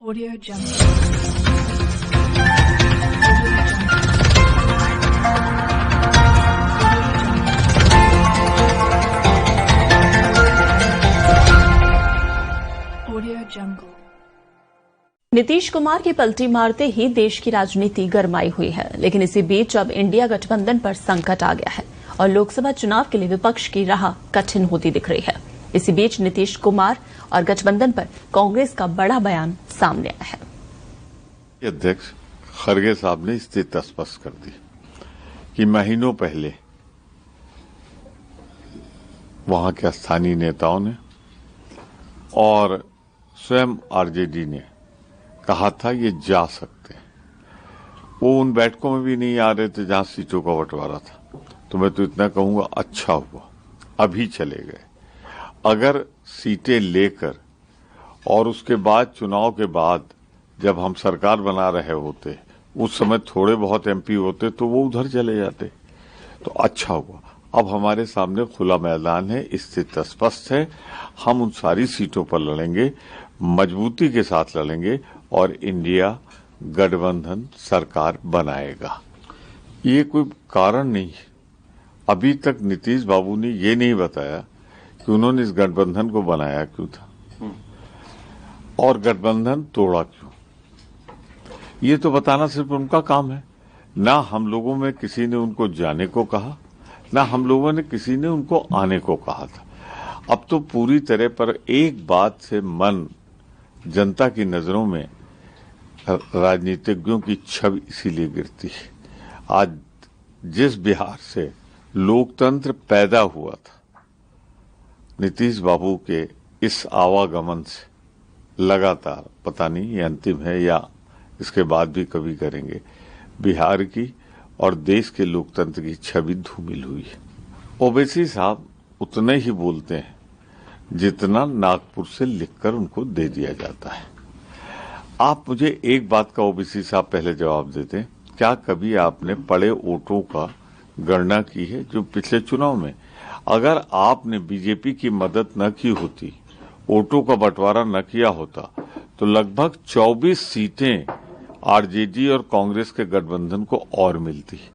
Audio Jungle. Audio Jungle. Nitish Kumar की पलटी मारते ही देश की राजनीति गरमाई हुई है, लेकिन इसी बीच अब इंडिया गठबंधन पर संकट आ गया है और लोकसभा चुनाव के लिए विपक्ष की राह कठिन होती दिख रही है। इसी बीच नीतीश कुमार और गठबंधन पर कांग्रेस का बड़ा बयान सामने आया है। अध्यक्ष खरगे साहब ने स्थिति स्पष्ट कर दी कि महीनों पहले वहां के स्थानीय नेताओं ने और स्वयं आरजेडी ने कहा था ये जा सकते हैं। वो उन बैठकों में भी नहीं आ रहे थे जहां सीटों का बंटवारा था। तो मैं तो इतना कहूंगा, अच्छा हुआ अभी चले गए। अगर सीटें लेकर और उसके बाद चुनाव के बाद जब हम सरकार बना रहे होते, उस समय थोड़े बहुत एमपी होते तो वो उधर चले जाते। तो अच्छा हुआ, अब हमारे सामने खुला मैदान है, स्थिति स्पष्ट है। हम उन सारी सीटों पर लड़ेंगे, मजबूती के साथ लड़ेंगे और इंडिया गठबंधन सरकार बनाएगा। ये कोई कारण नहीं है। अभी तक नीतीश बाबू ने ये नहीं बताया कि उन्होंने इस गठबंधन को बनाया क्यों था और गठबंधन तोड़ा क्यों। ये तो बताना सिर्फ उनका काम है। ना हम लोगों में किसी ने उनको जाने को कहा, ना हम लोगों ने किसी ने उनको आने को कहा था। अब तो पूरी तरह पर एक बात से मन जनता की नजरों में राजनीतिज्ञों की छवि इसीलिए गिरती है। आज जिस बिहार से लोकतंत्र पैदा हुआ था, नीतीश बाबू के इस आवागमन से लगातार, पता नहीं ये अंतिम है या इसके बाद भी कभी करेंगे, बिहार की और देश के लोकतंत्र की छवि धूमिल हुई है। ओवैसी साहब उतने ही बोलते हैं जितना नागपुर से लिखकर उनको दे दिया जाता है। आप मुझे एक बात का ओवैसी साहब पहले जवाब देते, क्या कभी आपने पड़े वोटों का गणना की है जो पिछले चुनाव में? अगर आपने बीजेपी की मदद न की होती, वोटों का बंटवारा न किया होता, तो लगभग 24 सीटें आरजेडी और कांग्रेस के गठबंधन को और मिलती।